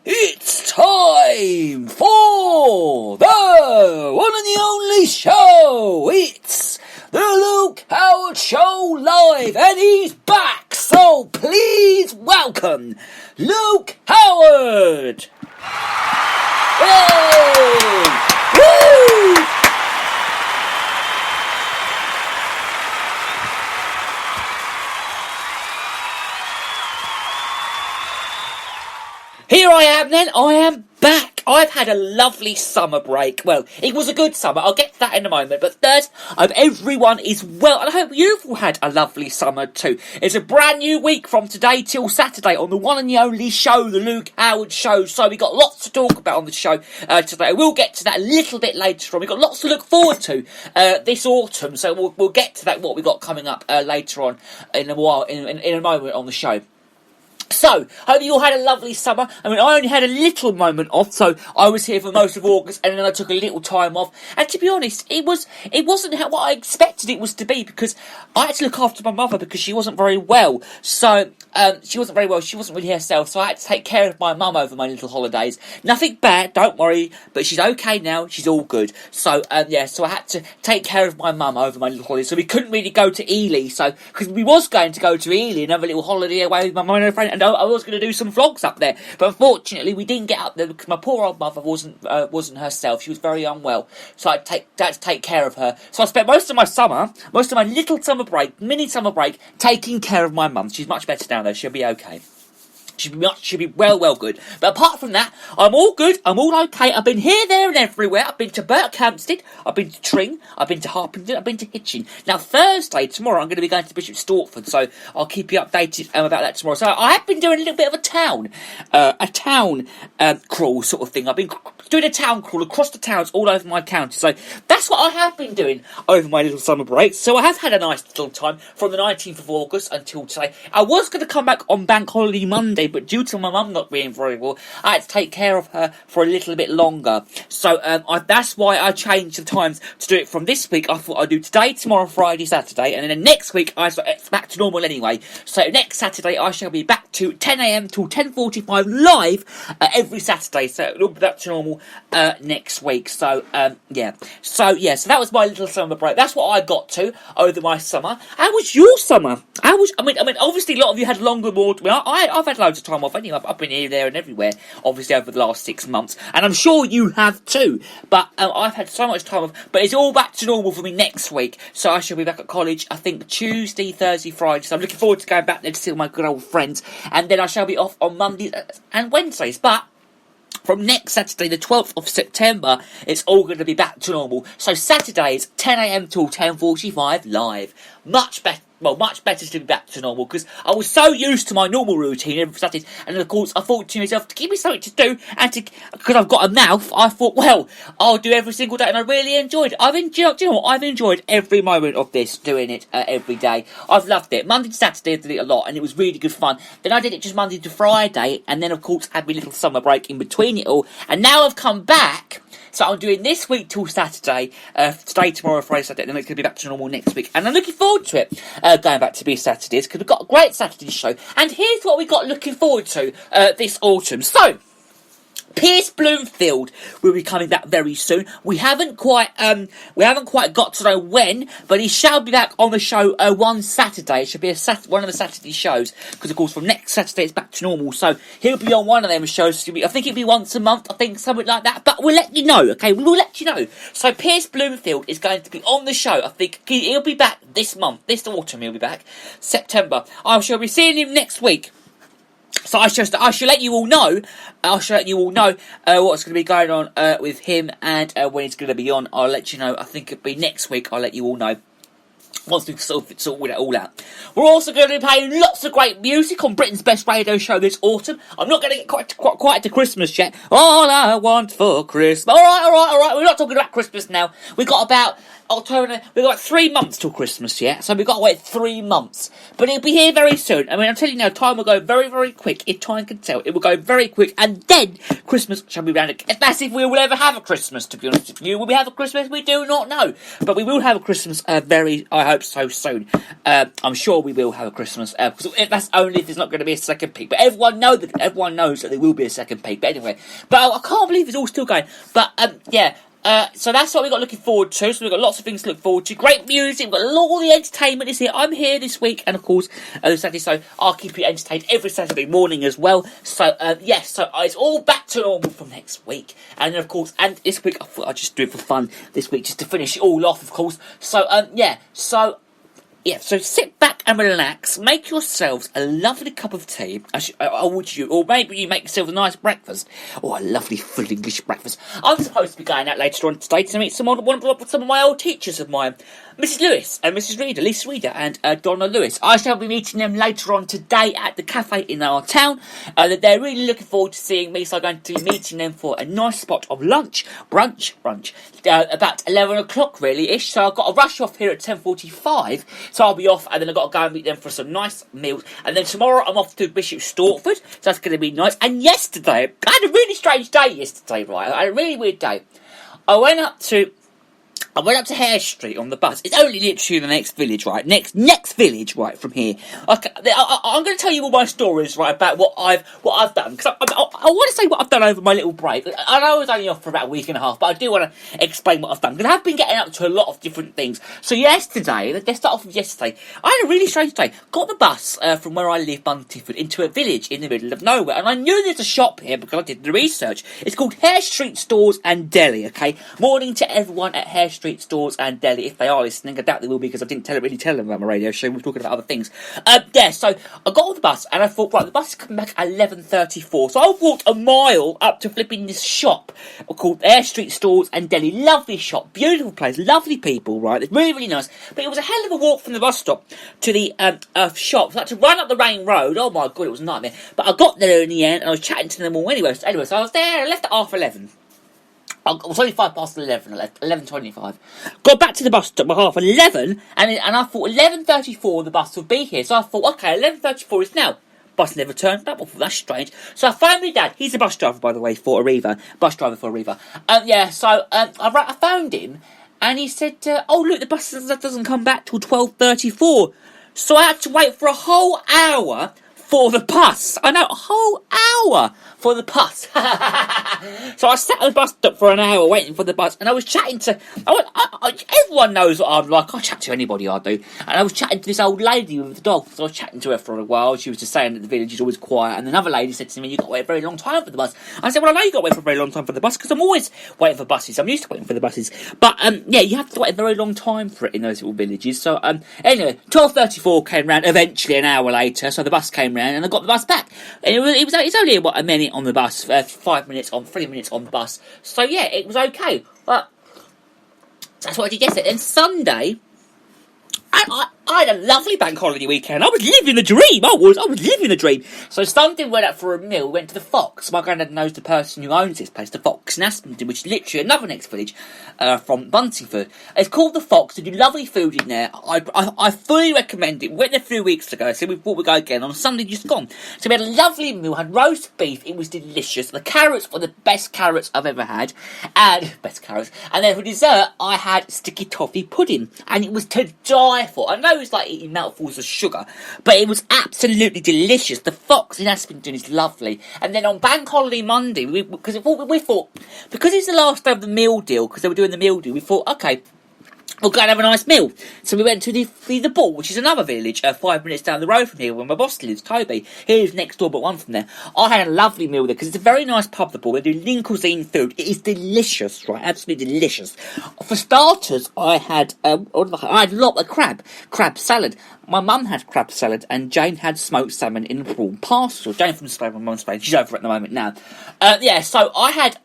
It's time for the one and the only show. It's the Luke Howard Show live, and he's back. So please welcome Luke Howard. Hey! Woo! Here I am then, I am back. I've had a lovely summer break. Well, it was a good summer, I'll get to that in a moment. But first, I hope everyone is well, and I hope you've all had a lovely summer too. It's a brand new week from today till Saturday on the one and the only show, the Luke Howard Show. So we've got lots to talk about on the show today. We'll get to that a little bit later on. We've got lots to look forward to this autumn, so we'll get to that, what we've got coming up later on in a while, in a moment on the show. So, hope you all had a lovely summer. I mean, I only had a little moment off, so I was here for most of August, and then I took a little time off. And to be honest, it wasn't what I expected it was to be, because I had to look after my mother because she wasn't very well. So, she wasn't very well. She wasn't really herself, so I had to take care of my mum over my little holidays. Nothing bad, don't worry, but she's okay now. She's all good. So, so I had to take care of my mum over my little holidays. So we couldn't really go to Ely, because we was going to go to Ely and have a little holiday away with my mum and her friend, and I was going to do some vlogs up there, but unfortunately we didn't get up there because my poor old mother wasn't herself. She was very unwell, so I had to take care of her. So I spent most of my little summer break, mini summer break, taking care of my mum. She's much better now though. She'll be okay. She'll be well good. But apart from that, I'm all good, I'm all okay. I've been here, there and everywhere. I've been to Berkhamsted, I've been to Tring, I've been to Harpenden, I've been to Hitchin. Now Thursday, tomorrow, I'm going to be going to Bishop Stortford, so I'll keep you updated about that tomorrow. So I have been doing a little bit of a town crawl sort of thing. I've been doing a town crawl across the towns all over my county. So that's what I have been doing over my little summer break. So I have had a nice little time from the 19th of August until today. I was going to come back on Bank Holiday Monday, but due to my mum not being very well, I had to take care of her for a little bit longer. So that's why I changed the times to do it from this week. I thought I'd do today, tomorrow, Friday, Saturday, and then next week it's back to normal anyway. So next Saturday I shall be back to 10 a.m. till 10:45 live every Saturday. So it'll be back to normal next week. So So that was my little summer break. That's what I got to over my summer. How was your summer? I mean, obviously a lot of you had longer, more. I've had loads of time off anyway. I've been here, there, and everywhere, obviously over the last 6 months, and I'm sure you have too. But I've had so much time off. But it's all back to normal for me next week. So I shall be back at college, I think Tuesday, Thursday, Friday. So I'm looking forward to going back there to see all my good old friends, and then I shall be off on Mondays and Wednesdays. But from next Saturday, the 12th of September, it's all going to be back to normal. So Saturdays, 10 a.m. till 10:45 live. Much better to be back to normal, because I was so used to my normal routine every Saturday, and of course I thought to myself, to give me something to do, and because I've got a mouth, I thought, well, I'll do every single day, and I really enjoyed it. Do you know what? I've enjoyed every moment of this, doing it every day. I've loved it. Monday to Saturday I did it a lot, and it was really good fun. Then I did it just Monday to Friday, and then of course had my little summer break in between it all, and now I've come back. So I'm doing this week till Saturday, today, tomorrow, Friday, Saturday, and then it's going to be back to normal next week. And I'm looking forward to it, going back to be Saturdays, because we've got a great Saturday show. And here's what we got looking forward to this autumn. So, Pierce Bloomfield will be coming back very soon. We haven't quite got to know when, but he shall be back on the show one Saturday. It should be one of the Saturday shows, because of course from next Saturday it's back to normal. So he'll be on one of them shows. I think it'll be once a month, I think, something like that. But we'll let you know, okay? We'll let you know. So Pierce Bloomfield is going to be on the show. I think he'll be back this month, this autumn. He'll be back September. I shall be seeing him next week. So I shall let you all know. What's going to be going on with him, and when he's going to be on. I'll let you know. I think it'll be next week. I'll let you all know once we've sorted it all out. We're also going to be playing lots of great music on Britain's Best Radio Show this autumn. I'm not going to get quite to Christmas yet. All I want for Christmas. All right. We're not talking about Christmas now. We've got about October, we've got 3 months till Christmas yet, so we've got to wait 3 months. But it'll be here very soon. I mean, I'm telling you now, time will go very, very quick. If time can tell, it will go very quick, and then Christmas shall be round again. That's if we will ever have a Christmas, to be honest with you. Will we have a Christmas? We do not know. But we will have a Christmas I hope so soon. I'm sure we will have a Christmas, because that's only if there's not going to be a second peak. But everyone knows that there will be a second peak. But anyway, I can't believe it's all still going. But, yeah. So that's what we've got looking forward to. So we've got lots of things to look forward to. Great music. We've got all the entertainment is here. I'm here this week, and of course, Saturday. So I'll keep you entertained every Saturday morning as well. So yes, so it's all back to normal from next week. And of course, and this week I thought I'd just do it for fun. This week just to finish it all off, of course. So yeah, so sit back and relax. Make yourselves a lovely cup of tea. Or maybe you make yourself a nice breakfast. Or a lovely full English breakfast. I'm supposed to be going out later on today to meet some of my old teachers of mine. Mrs. Lewis and Mrs. Reader, Lisa Reader and Donna Lewis. I shall be meeting them later on today at the cafe in our town. They're really looking forward to seeing me, so I'm going to be meeting them for a nice spot of brunch, about 11 o'clock really-ish. So I've got to rush off here at 10:45, so I'll be off, and then I've got to go and meet them for some nice meals. And then tomorrow I'm off to Bishop Stortford, so that's going to be nice. And yesterday, I had a really strange day yesterday, right? I had a really weird day. I went up to Hare Street on the bus. It's only literally the next village, right? Next village, right, from here. Okay, I'm going to tell you all my stories, right, about what I've done. Because I want to say what I've done over my little break. I know I was only off for about a week and a half, but I do want to explain what I've done. Because I've been getting up to a lot of different things. So yesterday, let's start off with yesterday. I had a really strange day. Got the bus from where I live, Buntingford, into a village in the middle of nowhere. And I knew there's a shop here because I did the research. It's called Hare Street Stores and Deli, okay? Morning to everyone at Hare Street Stores and Deli, if they are listening. I doubt they will be because I didn't really tell them about my radio show. We were talking about other things. So I got on the bus and I thought, right, the bus is coming back at 11:34. So I walked a mile up to flipping this shop called Hare Street Stores and Deli. Lovely shop, beautiful place, lovely people, right? It's really, really nice. But it was a hell of a walk from the bus stop to the shop. So I had to run up the main road. Oh my God, it was a nightmare. But I got there in the end and I was chatting to them all anyway. So I was there. I left at 11:30. It was only 11:05. I left 11:25. Got back to the bus stop at 11:30, and I thought 11:34 the bus would be here. So I thought, okay, 11:34 is now. Bus never turned up. That's strange. So I phoned my dad. He's a bus driver, by the way, for Arriva. So I phoned him, and he said, "Oh look, the bus doesn't come back till 12:34." So I had to wait for a whole hour for the bus. I know, a whole hour for the bus. So I sat on the bus stop for an hour waiting for the bus, and I was chatting to... everyone knows what I'm like. I chat to anybody, I do. And I was chatting to this old lady with the dog. So I was chatting to her for a while. She was just saying that the village is always quiet. And another lady said to me, "You've got to wait a very long time for the bus." I said, "Well, I know you've got to wait for a very long time for the bus, because I'm always waiting for buses. I'm used to waiting for the buses." But, you have to wait a very long time for it in those little villages. So, anyway, 12:34 came round, eventually an hour later. So the bus came round, and I got the bus back. And it's only, a minute on the bus, 3 minutes on the bus. So yeah, it was okay. But that's what I did yesterday. And Sunday, I had a lovely bank holiday weekend. I was living the dream. I was living the dream. So Sunday we went out for a meal. We went to the Fox. My granddad knows the person who owns this place, the Fox in Aspenden, which is literally another next village from Buntingford. It's called the Fox. They do lovely food in there. I fully recommend it. We went there a few weeks ago, so we thought we'd go again. On Sunday just gone. So we had a lovely meal. Had roast beef. It was delicious. The carrots were the best carrots I've ever had. And then for dessert, I had sticky toffee pudding. And it was to die for. I know it's like eating mouthfuls of sugar, but it was absolutely delicious. The Fox in Aspenden is lovely. And then on Bank Holiday Monday, because we thought, because it's the last day of the meal deal, because they were doing the meal deal, we thought, okay, we'll go and have a nice meal. So we went to the Ball, which is another village, 5 minutes down the road from here, where my boss lives, Toby. He lives next door, but one from there. I had a lovely meal there, because it's a very nice pub, the Ball. They do lean cuisine food. It is delicious, right? Absolutely delicious. For starters, I had a lot of crab salad. My mum had crab salad, and Jane had smoked salmon in a prawn parcel. Jane from Spain, my mum's Spain. She's over at the moment now. So I had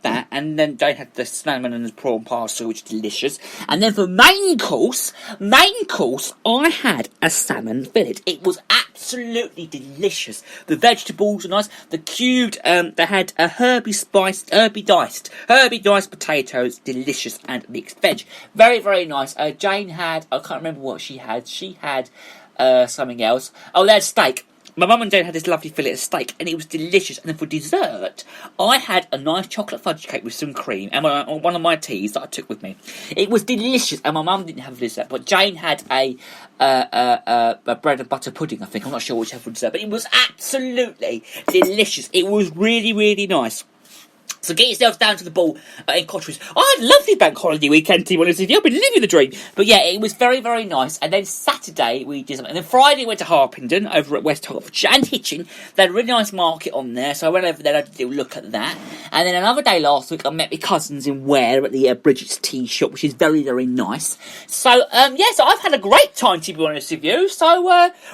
that, and then Jane had the salmon and the prawn parcel, which is delicious. delicious. And then for main course, I had a salmon fillet. It was absolutely delicious. The vegetables were nice. The cubed, they had a herby diced potatoes, delicious, and mixed veg. Very, very nice. Jane had, I can't remember what she had. She had something else. Oh, they had steak. My mum and Jane had this lovely fillet of steak, and it was delicious. And then for dessert, I had a nice chocolate fudge cake with some cream, and one of my teas that I took with me. It was delicious, and my mum didn't have dessert, but Jane had a bread and butter pudding, I think. I'm not sure which for dessert, but it was absolutely delicious. It was really, really nice. So get yourselves down to the ball in Cotteries. I had a lovely bank holiday weekend, to be honest with you. I've been living the dream. But yeah, it was very, very nice. And then Saturday we did something. And then Friday we went to Harpenden over at West Hertfordshire and Hitchin. They had a really nice market on there. So I went over there and had a little look at that. And then another day last week I met my cousins in Ware at the Bridget's Tea Shop, which is very, very nice. So, so I've had a great time, to be honest with you. So,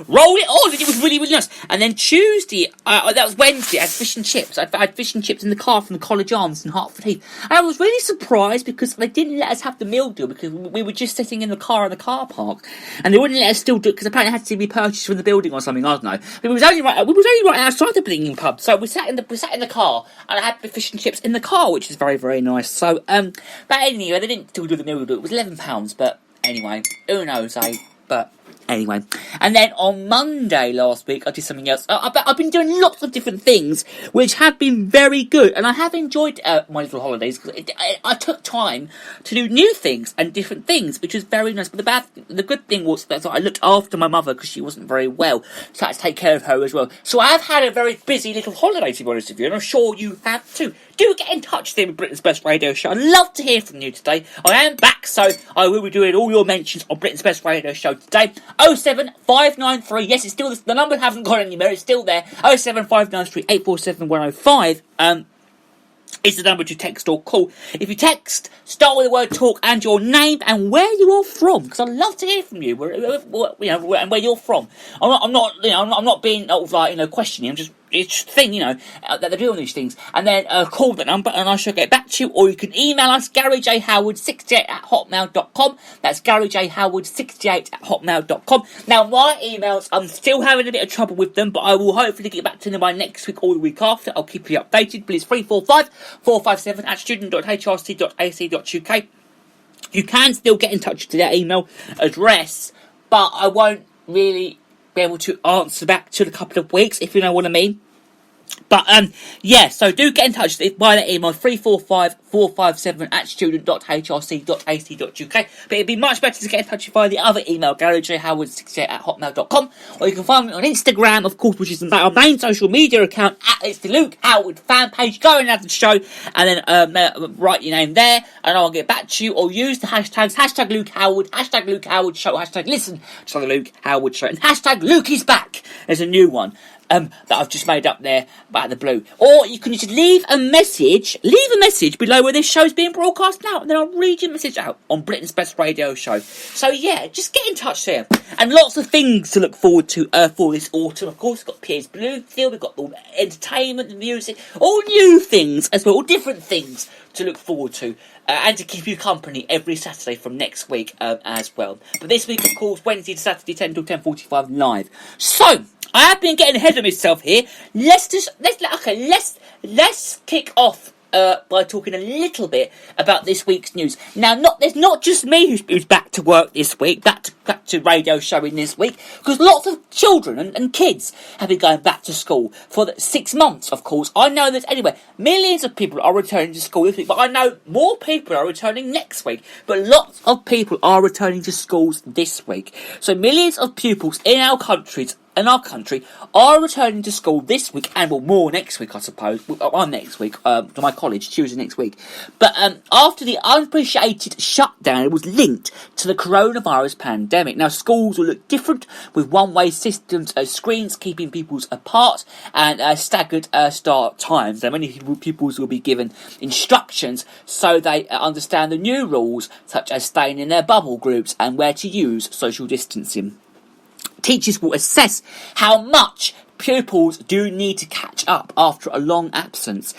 roll it on. It was really, really nice. And then Tuesday, that was Wednesday, I had fish and chips. I had fish and chips in the car from the College Arms in Hertford Heath. And I was really surprised because they didn't let us have the meal deal because we were just sitting in the car park, and they wouldn't let us still do it because apparently it had to be purchased from the building or something. I don't know. But it was only right outside the bleeding pub, so we sat in the car, and I had the fish and chips in the car, which is very, very nice. So but anyway, they didn't still do the meal deal. It was £11, but anyway, who knows, eh? But anyway, and then on Monday last week I did something else. I've been doing lots of different things which have been very good, and I have enjoyed my little holidays because I took time to do new things and different things, which was very nice. But the good thing was that I looked after my mother because she wasn't very well, so I had to take care of her as well. So I have had a very busy little holiday, to be honest with you, and I'm sure you have too. Do get in touch with Britain's Best Radio Show. I'd love to hear from you today. I am back, so I will be doing all your mentions on Britain's Best Radio Show today. 07593. Yes, it's still the number hasn't gone anywhere. It's still there. 07593 847 105. Is the number to text or call. If you text, start with the word talk and your name and where you are from, because I'd love to hear from you. And where you're from. I'm not being questioning. I'm just. It's a thing, that they're doing these things. And then call the number and I shall get back to you. Or you can email us, GaryJHoward68@hotmail.com. That's GaryJHoward68@hotmail.com. Now, my emails, I'm still having a bit of trouble with them, but I will hopefully get back to them by next week or the week after. I'll keep you updated. Please, 345-457@student.hrc.ac.uk. You can still get in touch to that email address, but I won't really be able to answer back to a couple of weeks, if you know what I mean. But, so do get in touch by the email 345-457@student.hrc.ac.uk. But it'd be much better to get in touch via the other email, GaryJHoward68@hotmail.com. Or you can find me on Instagram, of course, which is our main social media account, it's the Luke Howard fan page. Go and have the show, and then write your name there, and I'll get back to you. Or use the hashtags, #Luke Howard, #Luke Howard Show, #listen to the Luke Howard Show, and #Luke is back. There's a new one. That I've just made up there out of the blue. Or you can just leave a message below where this show's being broadcast now, and then I'll read your message out on Britain's Best Radio Show. So yeah, just get in touch there. And lots of things to look forward to for this autumn. Of course, we've got Piers Bluefield, we've got all the entertainment and music, all new things as well, all different things to look forward to. And to keep you company every Saturday from next week as well. But this week, of course, Wednesday to Saturday, 10 till 10:45 live. So I have been getting ahead of myself here. Let's kick off by talking a little bit about this week's news. Now, there's not just me who's back to work this week, back to radio showing this week, because lots of children and kids have been going back to school for 6 months, of course. I know that, anyway, millions of people are returning to school this week, but I know more people are returning next week. But lots of people are returning to schools this week. So millions of pupils in our country are returning to school this week, and more next week, I suppose. I'm next week, to my college, Tuesday next week. But after the unappreciated shutdown, it was linked to the coronavirus pandemic. Now, schools will look different, with one-way systems, screens keeping pupils apart, and staggered start times. Now, many pupils will be given instructions so they understand the new rules, such as staying in their bubble groups and where to use social distancing. Teachers will assess how much pupils do need to catch up after a long absence.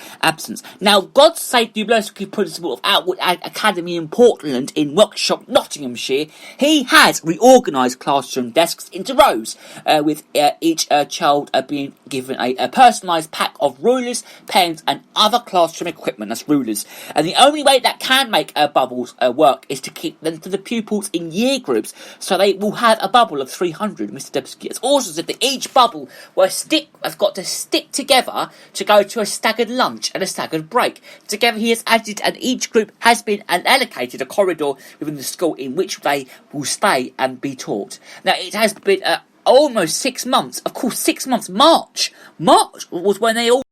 Now, God save the university principal of Outwood Academy in Portland in Workshop, Nottinghamshire. He has reorganised classroom desks into rows, with each child being given a personalised pack of rulers, pens and other classroom equipment. That's rulers. And the only way that can make bubbles work is to keep them to the pupils in year groups, so they will have a bubble of 300. Mr. Debski has also said that each bubble has got to stick together to go to a staggered lunch and a staggered break. Together, he has added, and each group has been allocated a corridor within the school in which they will stay and be taught. Now, it has been almost 6 months. Of course, 6 months. March was when they all